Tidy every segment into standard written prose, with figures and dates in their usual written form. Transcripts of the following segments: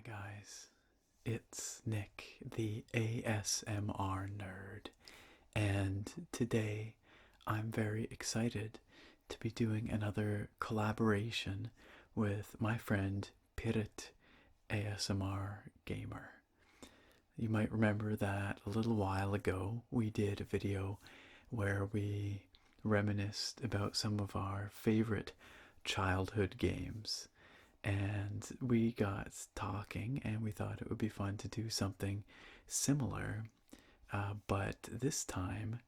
guys. It's Nick, the ASMR nerd, and today I'm very excited to be doing another collaboration with my friend Pyrit, ASMR Gamer. You might remember that a little while ago we did a video where we reminisced about some of our favorite childhood games, and we got talking and we thought it would be fun to do something similar, but this time,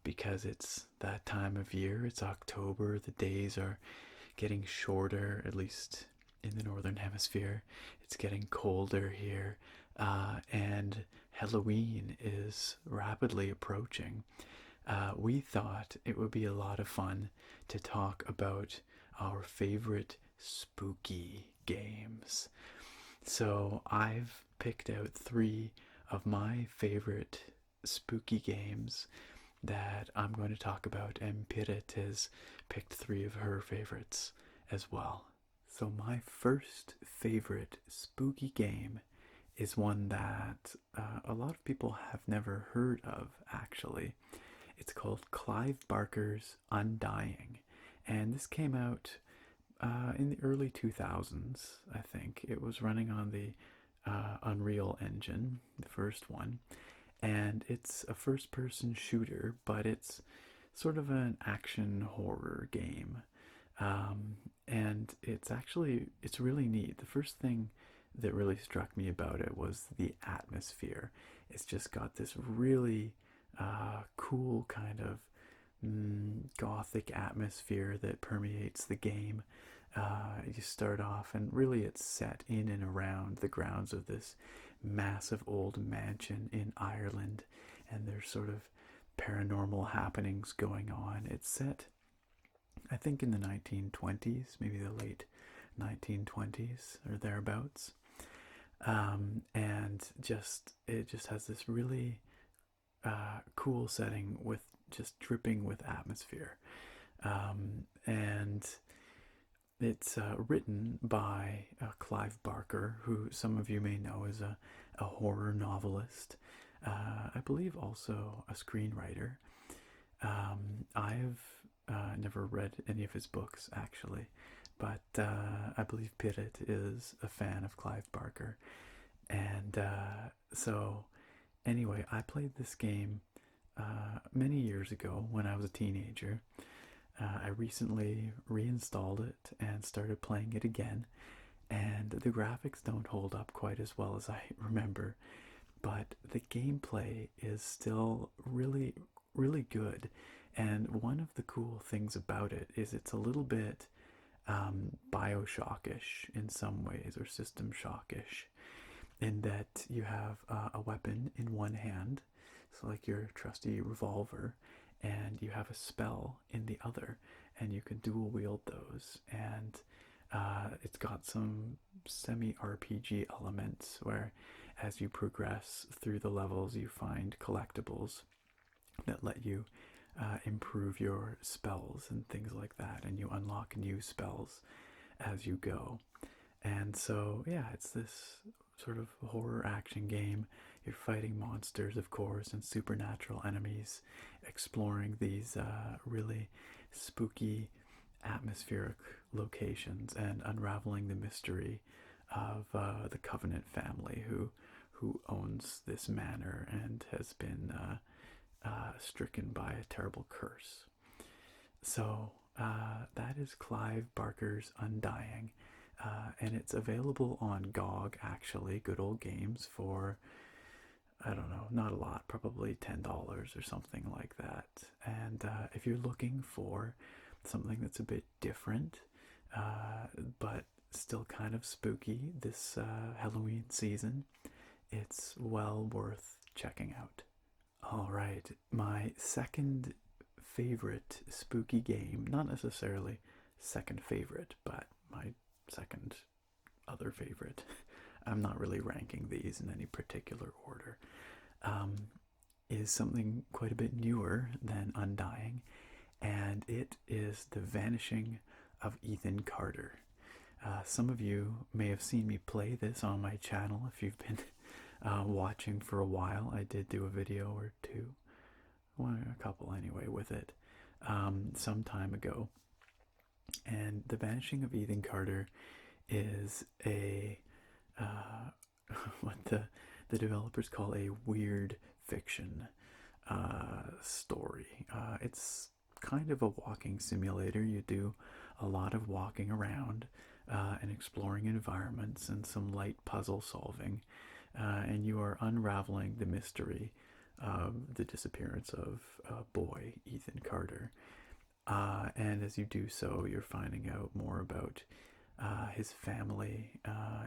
because it's that time of year, it's October, the days are getting shorter, at least in the northern hemisphere. It's getting colder here, and Halloween is rapidly approaching. We thought it would be a lot of fun to talk about our favorite spooky games. So I've picked out three of my favorite spooky games that I'm going to talk about, and Pirit has picked three of her favorites as well. So my first favorite spooky game is one that a lot of people have never heard of, actually. It's called Clive Barker's Undying, and this came out in the early 2000s, I think. It was running on the Unreal Engine, the first one, and it's a first-person shooter, but it's sort of an action horror game. And it's really neat. The first thing that really struck me about it was the atmosphere. It's just got this really cool kind of gothic atmosphere that permeates the game. You start off, and really it's set in and around the grounds of this massive old mansion in Ireland, and there's sort of paranormal happenings going on. It's set, I think, in the 1920s, maybe the late 1920s or thereabouts. And it just has this really cool setting with just dripping with atmosphere. And it's written by Clive Barker, who some of you may know is a horror novelist. I believe also a screenwriter. I've never read any of his books, actually, but I believe Pyrit is a fan of Clive Barker. And so anyway, I played this game many years ago when I was a teenager. I recently reinstalled it and started playing it again, and the graphics don't hold up quite as well as I remember, but the gameplay is still really, really good. And one of the cool things about it is it's a little bit Bioshock-ish in some ways, or System Shock-ish, in that you have a weapon in one hand, so like your trusty revolver, and you have a spell in the other, and you can dual wield those. And it's got some semi-RPG elements where as you progress through the levels you find collectibles that let you improve your spells and things like that, and you unlock new spells as you go. And so yeah, it's this sort of horror action game. You're fighting monsters, of course, and supernatural enemies, exploring these really spooky atmospheric locations and unraveling the mystery of the Covenant family who owns this manor and has been stricken by a terrible curse. So that is Clive Barker's Undying, and it's available on GOG, actually, Good Old Games, for, I don't know, not a lot, probably $10 or something like that. And if you're looking for something that's a bit different, but still kind of spooky this Halloween season, it's well worth checking out. Alright, my second favorite spooky game, not necessarily second favorite, but my second other favorite. I'm not really ranking these in any particular order. Is something quite a bit newer than Undying, and it is The Vanishing of Ethan Carter. Some of you may have seen me play this on my channel if you've been watching for a while. I did do a video or two, well, a couple anyway, with it some time ago. And The Vanishing of Ethan Carter is a what the developers call a weird fiction story. It's kind of a walking simulator. You do a lot of walking around and exploring environments and some light puzzle solving, and you are unraveling the mystery of the disappearance of boy Ethan Carter. And as you do so, you're finding out more about his family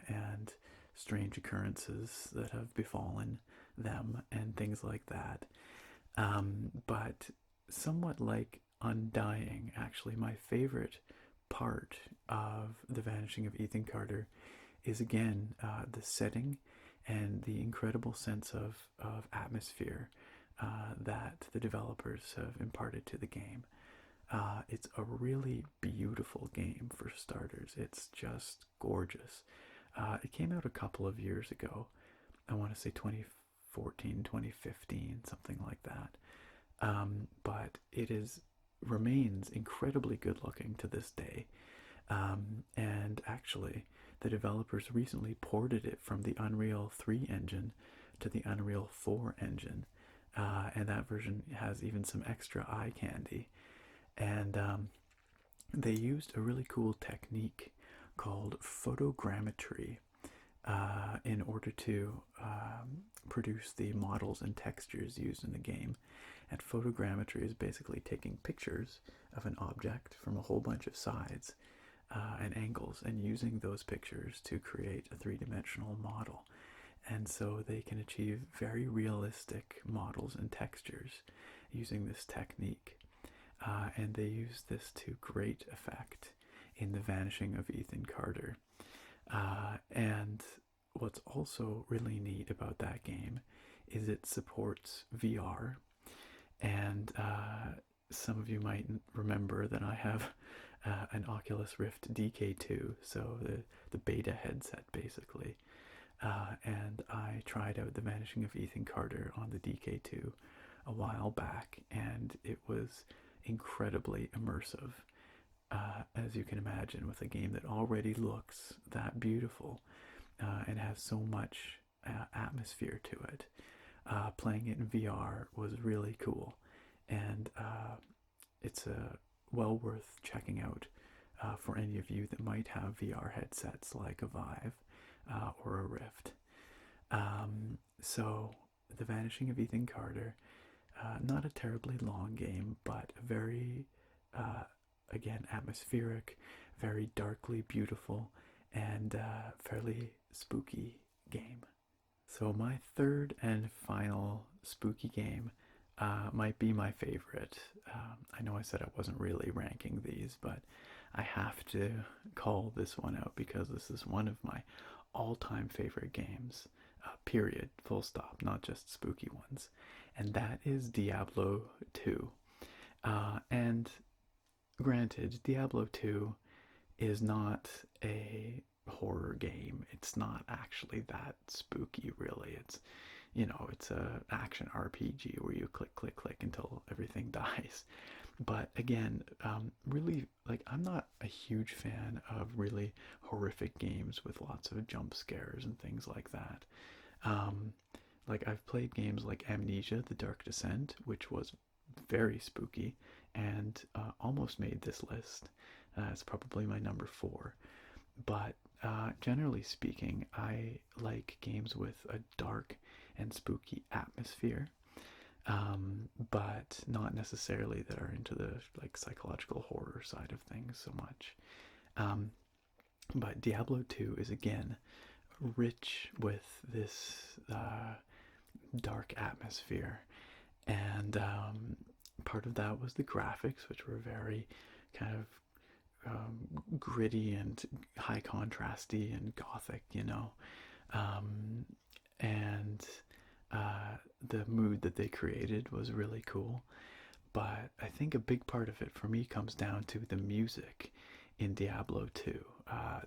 and strange occurrences that have befallen them and things like that. But somewhat like Undying, actually, my favorite part of The Vanishing of Ethan Carter is again the setting and the incredible sense of atmosphere that the developers have imparted to the game. It's a really beautiful game for starters. It's just gorgeous. It came out a couple of years ago. I want to say 2014, 2015, something like that. But it remains incredibly good looking to this day. And actually, the developers recently ported it from the Unreal 3 engine to the Unreal 4 engine. And that version has even some extra eye candy. And they used a really cool technique called photogrammetry in order to produce the models and textures used in the game. And photogrammetry is basically taking pictures of an object from a whole bunch of sides and angles and using those pictures to create a three-dimensional model. And so they can achieve very realistic models and textures using this technique. And they use this to great effect in The Vanishing of Ethan Carter. And what's also really neat about that game is it supports VR. And some of you might remember that I have an Oculus Rift DK2, so the beta headset basically. And I tried out The Vanishing of Ethan Carter on the DK2 a while back, and it was incredibly immersive, as you can imagine, with a game that already looks that beautiful and has so much atmosphere to it. Playing it in VR was really cool, and it's well worth checking out for any of you that might have VR headsets like a Vive or a Rift. So, The Vanishing of Ethan Carter, not a terribly long game, but a very, again, atmospheric, very darkly beautiful, and fairly spooky game. So my third and final spooky game might be my favorite. I know I said I wasn't really ranking these, but I have to call this one out because this is one of my all-time favorite games, period, full stop, not just spooky ones. And that is Diablo 2. And granted, Diablo 2 is not a horror game. It's not actually that spooky, really. It's a action RPG where you click, click, click until everything dies. But again, really, like, I'm not a huge fan of really horrific games with lots of jump scares and things like that. Like, I've played games like Amnesia: The Dark Descent, which was very spooky and almost made this list. It's probably my number 4. But generally speaking, I like games with a dark and spooky atmosphere, but not necessarily that are into the psychological horror side of things so much. But Diablo 2 is again rich with this dark atmosphere, and part of that was the graphics, which were very kind of gritty and high contrasty and gothic, and the mood that they created was really cool. But I think a big part of it for me comes down to the music in Diablo 2.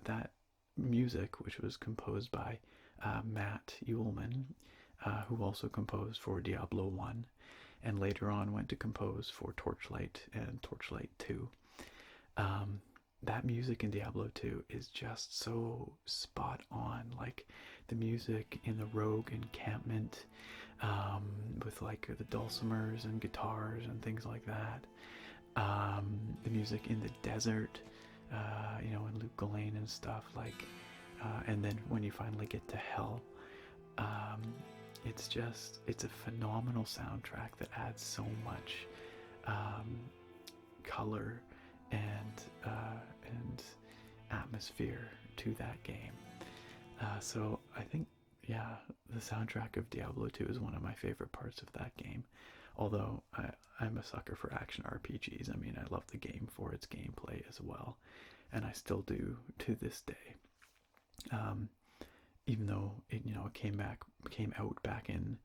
that music, which was composed by Matt Uelman, who also composed for Diablo 1, and later on went to compose for Torchlight and Torchlight 2. That music in Diablo 2 is just so spot on. Like the music in the rogue encampment, with like the dulcimers and guitars and things like that. The music in the desert, in Luke Ghislaine and stuff, like, and then when you finally get to Hell, it's a phenomenal soundtrack that adds so much color and atmosphere to that game. So I think, yeah, the soundtrack of Diablo 2 is one of my favorite parts of that game. Although I'm a sucker for action RPGs. I mean, I love the game for its gameplay as well, and I still do to this day. Even though it came out back in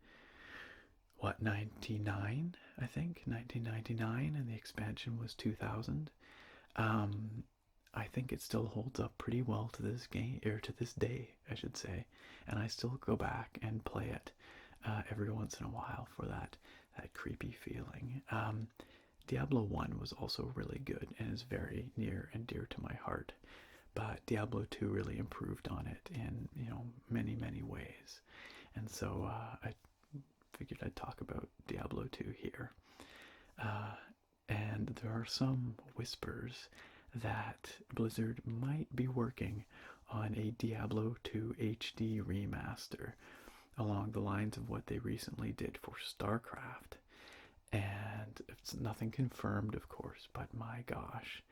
99, I think 1999, and the expansion was 2000. I think it still holds up pretty well to this game, or to this day, I should say, and I still go back and play it every once in a while for that creepy feeling. Diablo 1 was also really good and is very near and dear to my heart, but Diablo 2 really improved on it in many, many ways, and so I figured I'd talk about Diablo 2 here. And there are some whispers that Blizzard might be working on a Diablo 2 HD remaster along the lines of what they recently did for StarCraft. And it's nothing confirmed, of course, but my gosh,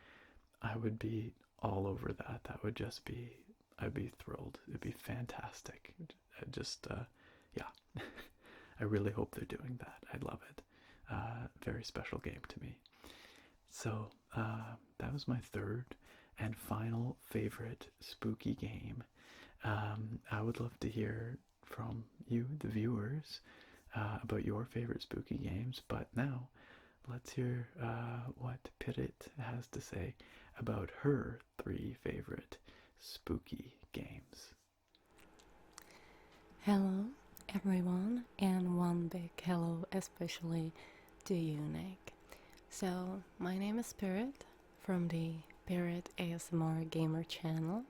I would be all over that. I'd be thrilled. It'd be fantastic. Yeah. I really hope they're doing that. I love it. Very special game to me. So that was my third and final favorite spooky game. I would love to hear from you, the viewers, about your favorite spooky games. But now, let's hear what Pyrit has to say about her 3 favorite spooky games. Hello everyone, and one big hello especially to you, Nick. So, my name is Pyrit from the Pyrit ASMR Gamer channel,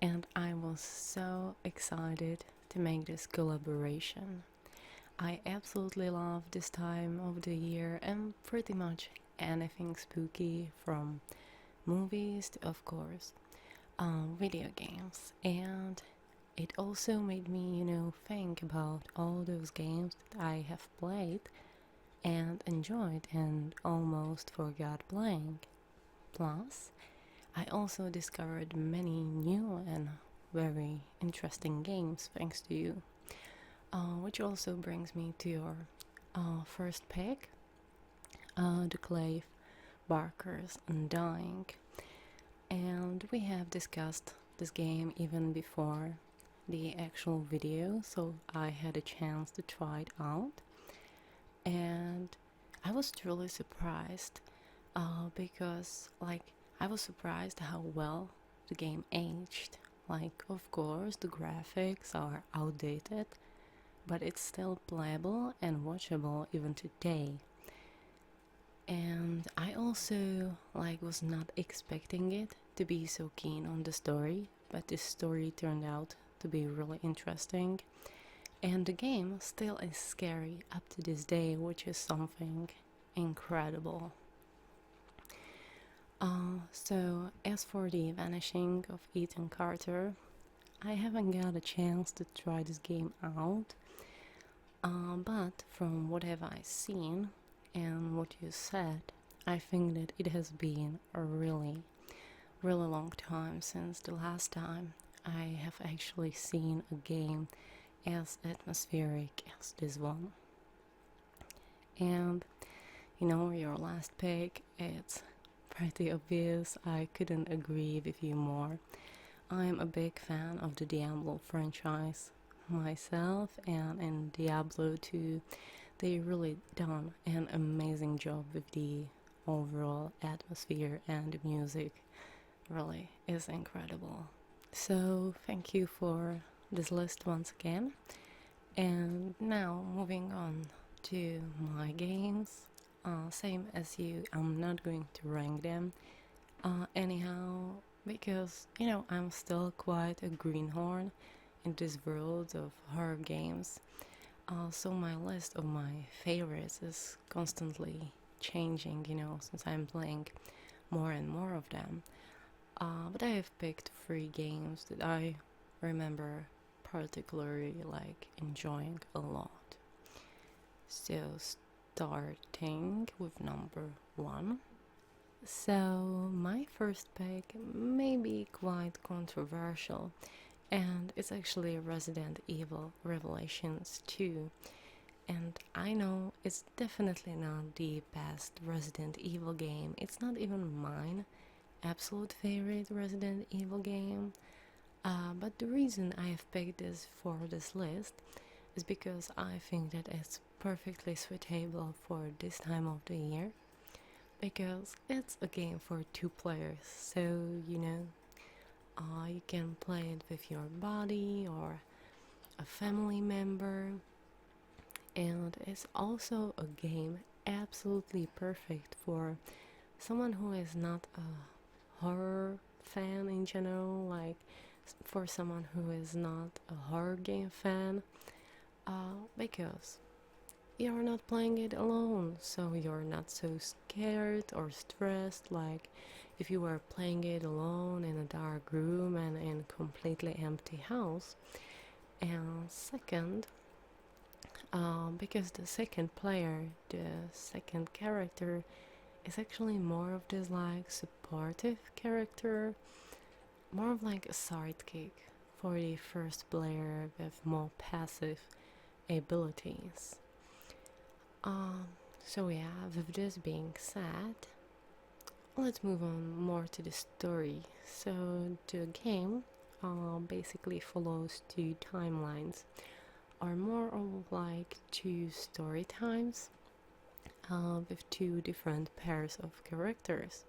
and I was so excited to make this collaboration. I absolutely love this time of the year and pretty much anything spooky, from movies to, of course, video games. And it also made me, think about all those games that I have played and enjoyed and almost forgot playing. Plus, I also discovered many new and very interesting games thanks to you. Which also brings me to your first pick, the Clive Barker's Undying. And we have discussed this game even before the actual video, so I had a chance to try it out. And I was truly surprised because, I was surprised how well the game aged. Of course, the graphics are outdated, but it's still playable and watchable even today. And I also was not expecting it to be so keen on the story, but this story turned out to be really interesting. And the game still is scary up to this day, which is something incredible. So as for the Vanishing of Ethan Carter, I haven't got a chance to try this game out, but from what have I seen and what you said, I think that it has been a really, really long time since the last time I have actually seen a game as atmospheric as this one. And your last pick, it's pretty obvious. I couldn't agree with you more. I'm a big fan of the Diablo franchise myself, and in Diablo 2 they really done an amazing job with the overall atmosphere and the music really is incredible. So, thank you for this list once again. And now, moving on to my games. Same as you, I'm not going to rank them anyhow, because I'm still quite a greenhorn in this world of horror games. So my list of my favorites is constantly changing, since I'm playing more and more of them. But I have picked 3 games that I remember particularly enjoying a lot. So starting with number 1. So my first pick may be quite controversial, and it's actually Resident Evil Revelations 2. And I know it's definitely not the best Resident Evil game. It's not even mine absolute favorite Resident Evil game. But the reason I have picked this for this list is because I think that it's perfectly suitable for this time of the year. Because it's a game for 2 players, so you can play it with your buddy or a family member, and it's also a game absolutely perfect for someone who is not a horror fan in general, for someone who is not a horror game fan, because you're not playing it alone, so you're not so scared or stressed like if you were playing it alone in a dark room and in a completely empty house. And second, because the second player, the second character, is actually more of this supportive character, more of a sidekick for the first player with more passive abilities. Um, so yeah, with this being said, let's move on more to the story. So the game basically follows 2 timelines, or more of 2 story times with 2 different pairs of characters.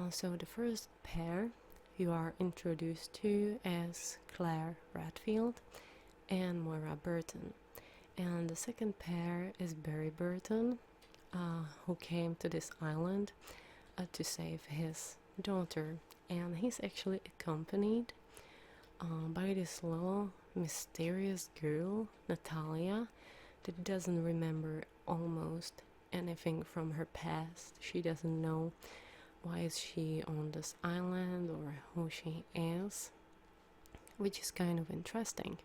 So the first pair you are introduced to is Claire Redfield and Moira Burton. And the second pair is Barry Burton, who came to this island to save his daughter. And he's actually accompanied by this little mysterious girl, Natalia, that doesn't remember almost anything from her past. She doesn't know why is she on this island or who she is, which is kind of interesting.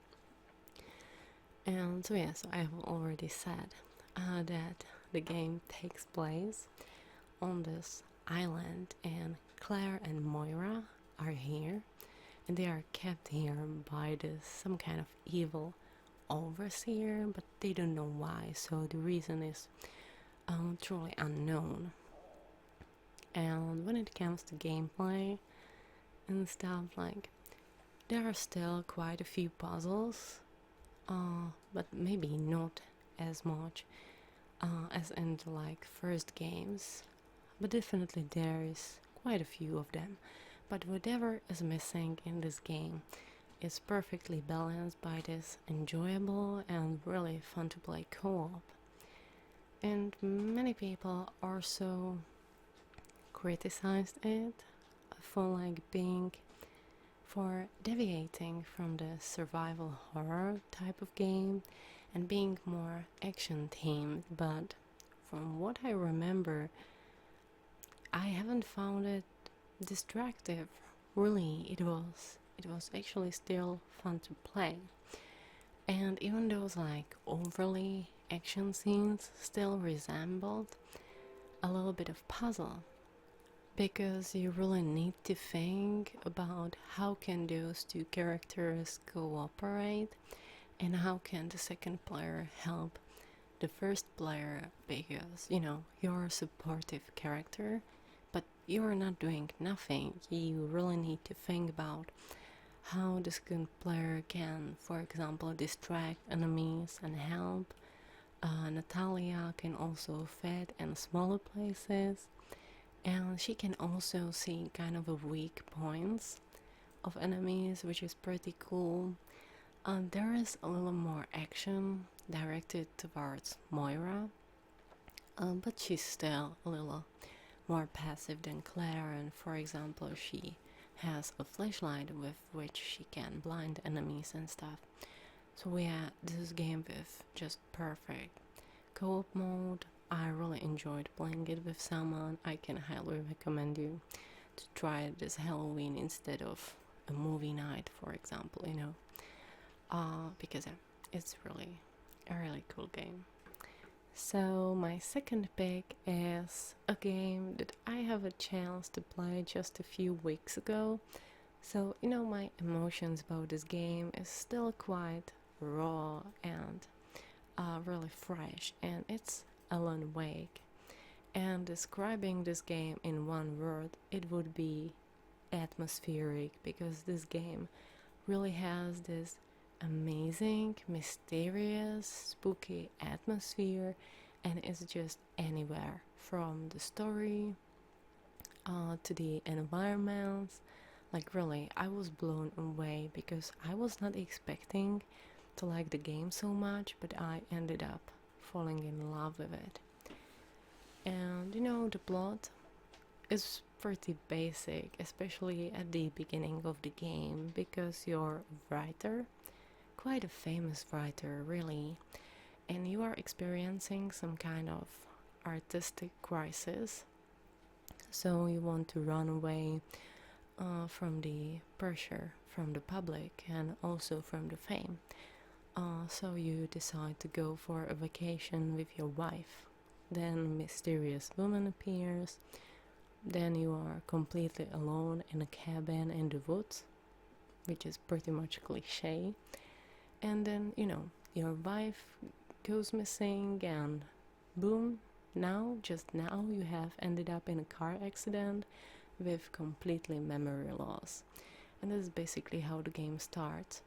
And so yes, I have already said that the game takes place on this island, and Claire and Moira are here, and they are kept here by some kind of evil overseer, but they don't know why, so the reason is truly unknown. And when it comes to gameplay and stuff, there are still quite a few puzzles, but maybe not as much as in the first games, but definitely there is quite a few of them. But whatever is missing in this game is perfectly balanced by this enjoyable and really fun to play co-op. And many people also criticized it for for deviating from the survival horror type of game and being more action themed, but from what I remember, I haven't found it distractive. Really, it was actually still fun to play. And even those overly action scenes still resembled a little bit of puzzle, because you really need to think about how can those 2 characters cooperate and how can the second player help the first player, because you're a supportive character but you're not doing nothing. You really need to think about how the second player can, for example, distract enemies and help. Natalia can also fit in smaller places, And she can also see kind of a weak points of enemies, which is pretty cool. There is a little more action directed towards Moira, but she's still a little more passive than Claire, and for example, she has a flashlight with which she can blind enemies and stuff. So yeah, this game with just perfect co-op mode. I really enjoyed playing it with someone. I can highly recommend you to try it this Halloween instead of a movie night, for example, because it's really a really cool game. So my second pick is a game that I have a chance to play just a few weeks ago. So my emotions about this game is still quite raw and really fresh, and it's Alan Wake. And describing this game in one word, it would be atmospheric, because this game really has this amazing, mysterious, spooky atmosphere, and it's just anywhere from the story to the environments. Like, really, I was blown away because I was not expecting to like the game so much, but I ended up falling in love with it. And the plot is pretty basic, especially at the beginning of the game, because you're a writer, quite a famous writer, really, and you are experiencing some kind of artistic crisis. So you want to run away from the pressure from the public and also from the fame. So you decide to go for a vacation with your wife. Then mysterious woman appears. Then you are completely alone in a cabin in the woods, which is pretty much cliche. And then, your wife goes missing, and boom, just now, you have ended up in a car accident with completely memory loss. And this is basically how the game starts.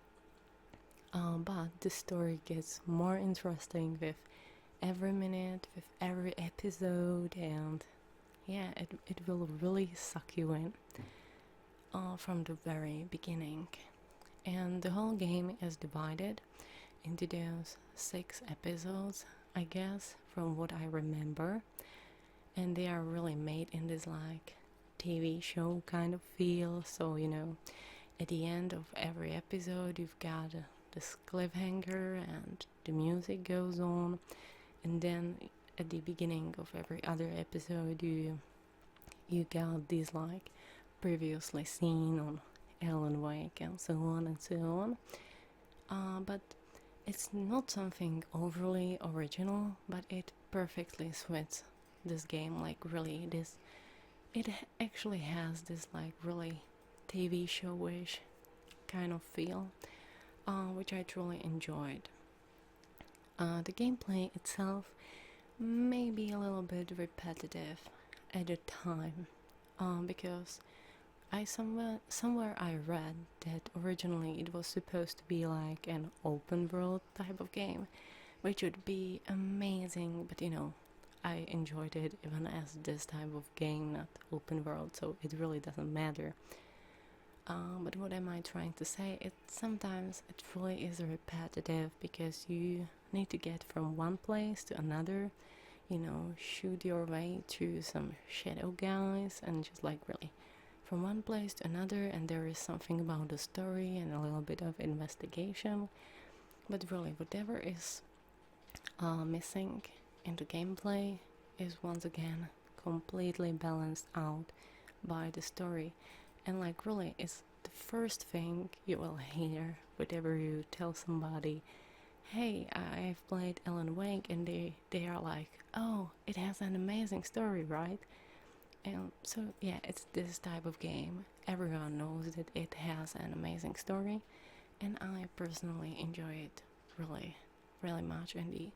But the story gets more interesting with every minute, with every episode, and yeah, it will really suck you in from the very beginning. And the whole game is divided into those 6 episodes, I guess, from what I remember. And they are really made in this like TV show kind of feel. So, at the end of every episode, you've got this cliffhanger and the music goes on. And then at the beginning of every other episode, you got these like previously seen on Alan Wake and so on and so on. But it's not something overly original, but it perfectly suits this game. Like, really, it actually has this like really TV showish kind of feel, which I truly enjoyed. The gameplay itself may be a little bit repetitive at the time, because somewhere I read that originally it was supposed to be like an open world type of game, which would be amazing, but I enjoyed it even as this type of game, not open world, so it really doesn't matter. But what am I trying to say? Sometimes it really is repetitive, because you need to get from one place to another, shoot your way through some shadow guys, and just like really from one place to another, and there is something about the story and a little bit of investigation. But really, whatever is missing in the gameplay is once again completely balanced out by the story. And like, really, it's the first thing you will hear whenever you tell somebody, hey, I've played Alan Wake, and they are like, oh, it has an amazing story, right? And so yeah, it's this type of game. Everyone knows that it has an amazing story, and I personally enjoy it really, really much, and the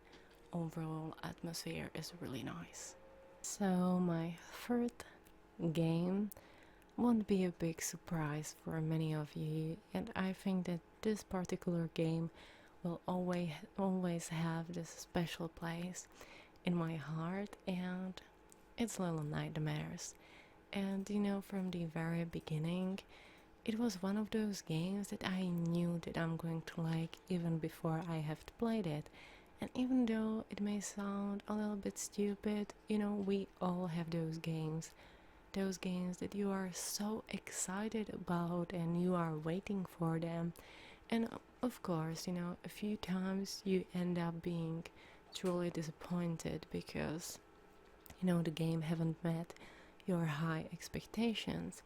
overall atmosphere is really nice. So my third game won't be a big surprise for many of you, and I think that this particular game will always have this special place in my heart, and it's Little Nightmares. And from the very beginning, it was one of those games that I knew that I'm going to like even before I have played it. And even though it may sound a little bit stupid, we all have those games. Those games that you are so excited about and you are waiting for them. And of course, a few times you end up being truly disappointed because, the game haven't met your high expectations.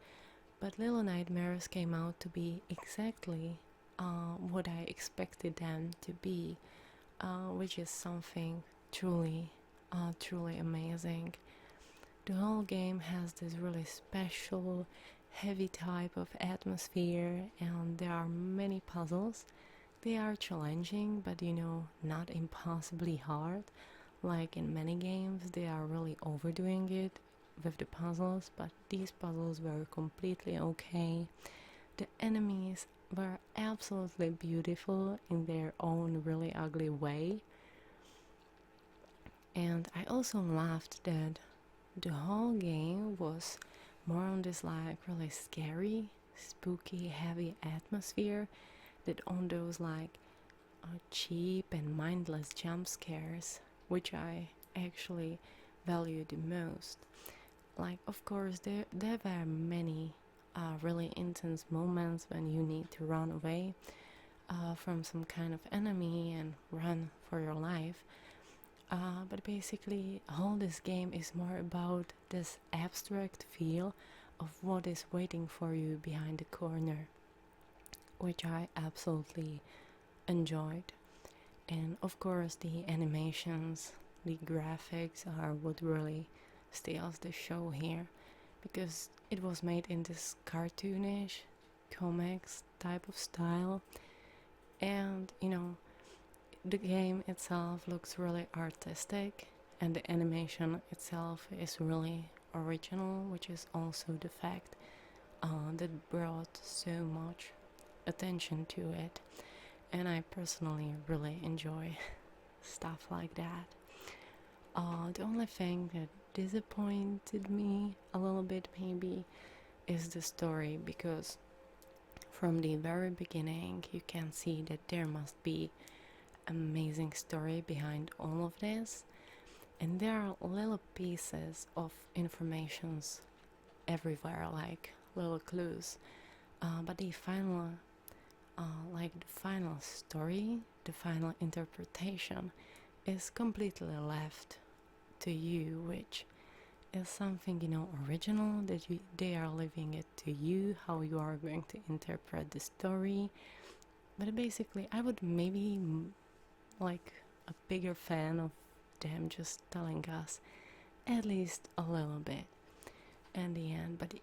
But Little Nightmares came out to be exactly what I expected them to be, which is something truly amazing. The whole game has this really special, heavy type of atmosphere, and there are many puzzles. They are challenging, but not impossibly hard. Like in many games, they are really overdoing it with the puzzles, but these puzzles were completely okay. The enemies were absolutely beautiful in their own really ugly way. And I also loved that the whole game was more on this like really scary, spooky, heavy atmosphere that on those like cheap and mindless jump scares, which I actually value the most. Like, of course, there were many really intense moments when you need to run away from some kind of enemy and run for your life. But basically, all this game is more about this abstract feel of what is waiting for you behind the corner, which I absolutely enjoyed. And of course, the animations, the graphics are what really steals the show here, because it was made in this cartoonish comics type of style, and the game itself looks really artistic, and the animation itself is really original, which is also the fact that brought so much attention to it. And I personally really enjoy stuff like that. The only thing that disappointed me a little bit maybe is the story, because from the very beginning you can see that there must be amazing story behind all of this, and there are little pieces of informations everywhere, like little clues, but the final story, the final interpretation is completely left to you, which is something original that they are leaving it to you how you are going to interpret the story. But basically, I would maybe like a bigger fan of them just telling us at least a little bit in the end. But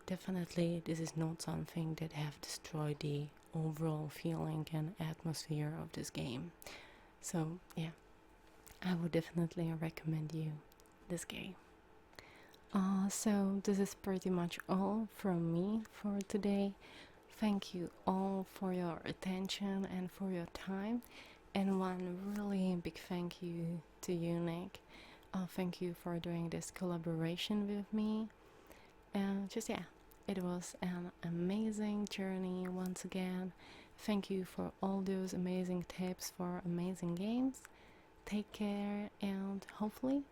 definitely this is not something that have destroyed the overall feeling and atmosphere of this game. So yeah, I would definitely recommend you this game. So this is pretty much all from me for today. Thank you all for your attention and for your time, and one really big thank you to you, Nick. Thank you for doing this collaboration with me, and it was an amazing journey once again. Thank you for all those amazing tips for amazing games. Take care, and hopefully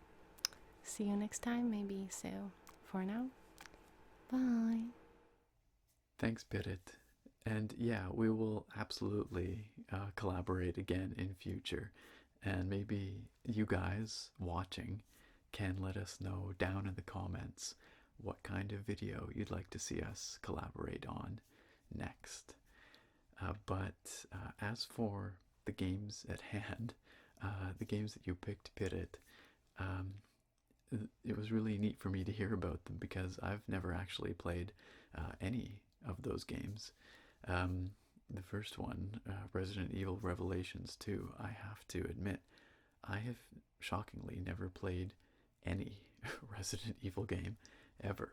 see you next time, maybe. So for now, bye. Thanks, Pitot. And yeah, we will absolutely collaborate again in future. And maybe you guys watching can let us know down in the comments what kind of video you'd like to see us collaborate on next. But as for the games at hand, the games that you picked, Pitot, um, it was really neat for me to hear about them because I've never actually played any of those games. The first one, Resident Evil Revelations 2, I have to admit, I have shockingly never played any Resident Evil game ever.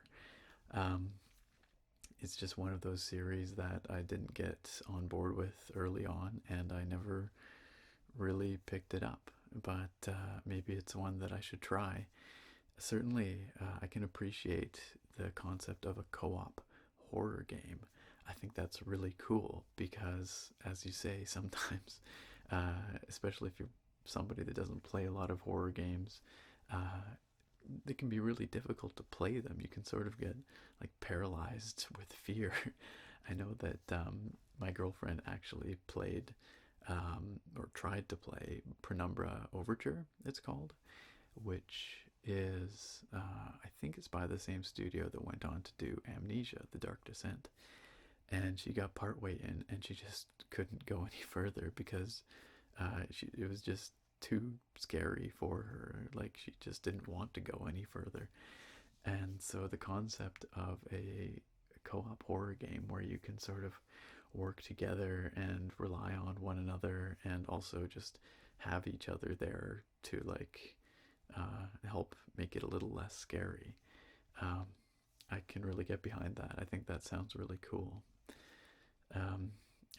Um, it's just one of those series that I didn't get on board with early on, and I never really picked it up. But maybe it's one that I should try. Certainly, I can appreciate the concept of a co-op horror game. I think that's really cool because, as you say, sometimes, especially if you're somebody that doesn't play a lot of horror games, uh, it can be really difficult to play them. You can sort of get like paralyzed with fear. I know that my girlfriend actually played or tried to play Penumbra Overture, it's called, which is, I think it's by the same studio that went on to do Amnesia, The Dark Descent. And she got partway in and she just couldn't go any further because it was just too scary for her. Like, she just didn't want to go any further. And so the concept of a co-op horror game where you can sort of work together and rely on one another and also just have each other there to like help make it a little less scary. Um, I can really get behind that. I think that sounds really cool. Um,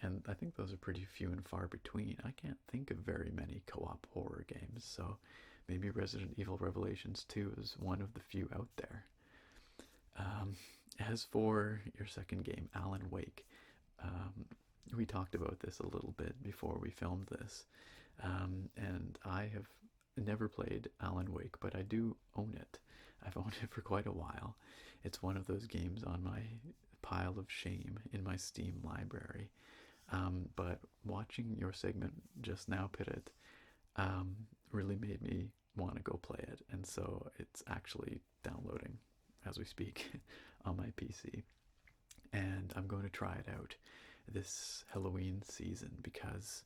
and I think those are pretty few and far between. I can't think of very many co-op horror games, so maybe Resident Evil Revelations 2 is one of the few out there. Um, as for your second game, Alan Wake, um, we talked about this a little bit before we filmed this, and I have never played Alan Wake, but I do own it. I've owned it for quite a while. It's one of those games on my pile of shame in my Steam library. But watching your segment just now, Pitot, really made me want to go play it, and so it's actually downloading as we speak on my PC. And I'm going to try it out this Halloween season because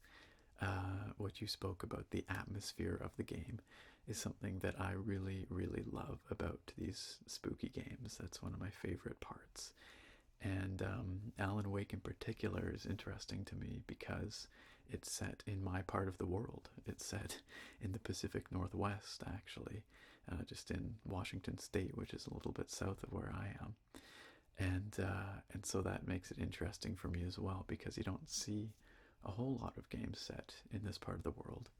what you spoke about, the atmosphere of the game, is something that I really, really love about these spooky games. That's one of my favorite parts. And Alan Wake in particular is interesting to me because it's set in my part of the world. It's set in the Pacific Northwest, actually, just in Washington State, which is a little bit south of where I am. And so that makes it interesting for me as well because you don't see a whole lot of games set in this part of the world,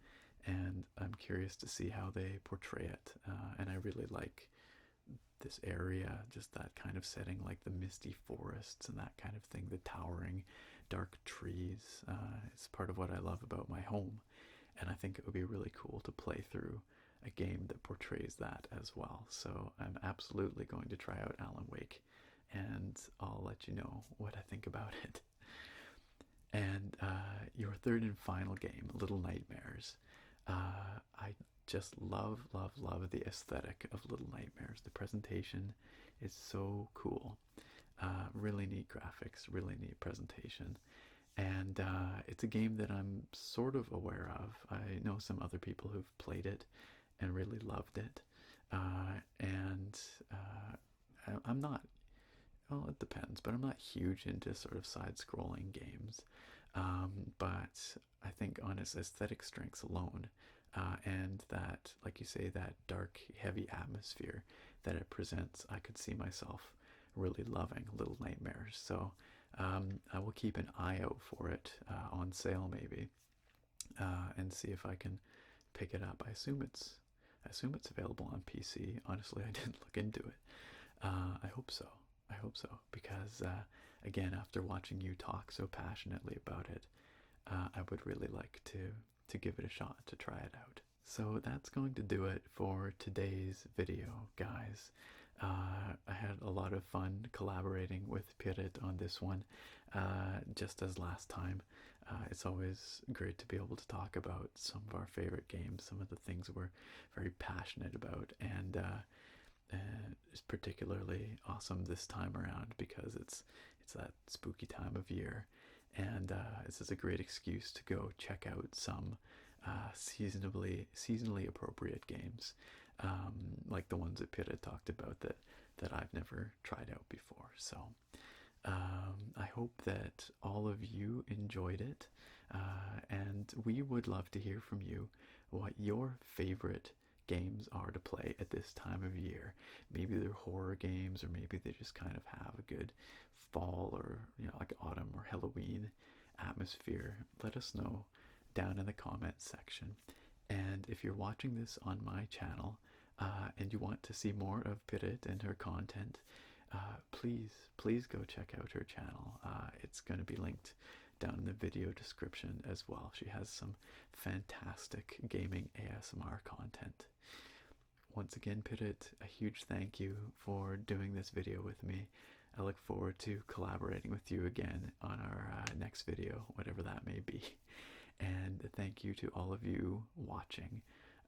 and I'm curious to see how they portray it. And I really like this area, just that kind of setting, like the misty forests and that kind of thing, the towering dark trees. It's part of what I love about my home, and I think it would be really cool to play through a game that portrays that as well. So I'm absolutely going to try out Alan Wake, and I'll let you know what I think about it. And your third and final game, Little Nightmares. I just love, love, love the aesthetic of Little Nightmares. The presentation is so cool. Really neat graphics, really neat presentation. And it's a game that I'm sort of aware of. I know some other people who've played it and really loved it. And I'm not, well, it depends, but I'm not huge into sort of side-scrolling games. But I think on its aesthetic strengths alone, and that, like you say, that dark, heavy atmosphere that it presents, I could see myself really loving Little Nightmares. So I will keep an eye out for it on sale, maybe, and see if I can pick it up. I assume it's available on PC. Honestly, I didn't look into it. I hope so. I hope so, because again, after watching you talk so passionately about it, I would really like to give it a shot, to try it out. So that's going to do it for today's video, guys. I had a lot of fun collaborating with Pyrit on this one, just as last time. It's always great to be able to talk about some of our favorite games, some of the things we're very passionate about, and it's particularly awesome this time around because it's that spooky time of year, and this is a great excuse to go check out some seasonally appropriate games, like the ones that Pitta talked about that I've never tried out before. So I hope that all of you enjoyed it, and we would love to hear from you what your favorite games are to play at this time of year. Maybe they're horror games, or maybe they just kind of have a good fall, or like autumn or Halloween atmosphere. Let us know down in the comments section. And if you're watching this on my channel, and you want to see more of Pirit and her content, please go check out her channel. It's going to be linked down in the video description as well. She has some fantastic gaming ASMR content. Once again, Pitot, a huge thank you for doing this video with me. I look forward to collaborating with you again on our next video, whatever that may be. And thank you to all of you watching.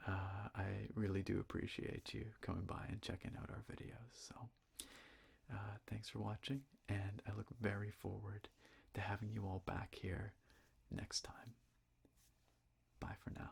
I really do appreciate you coming by and checking out our videos. So thanks for watching, and I look very forward to having you all back here next time. Bye for now.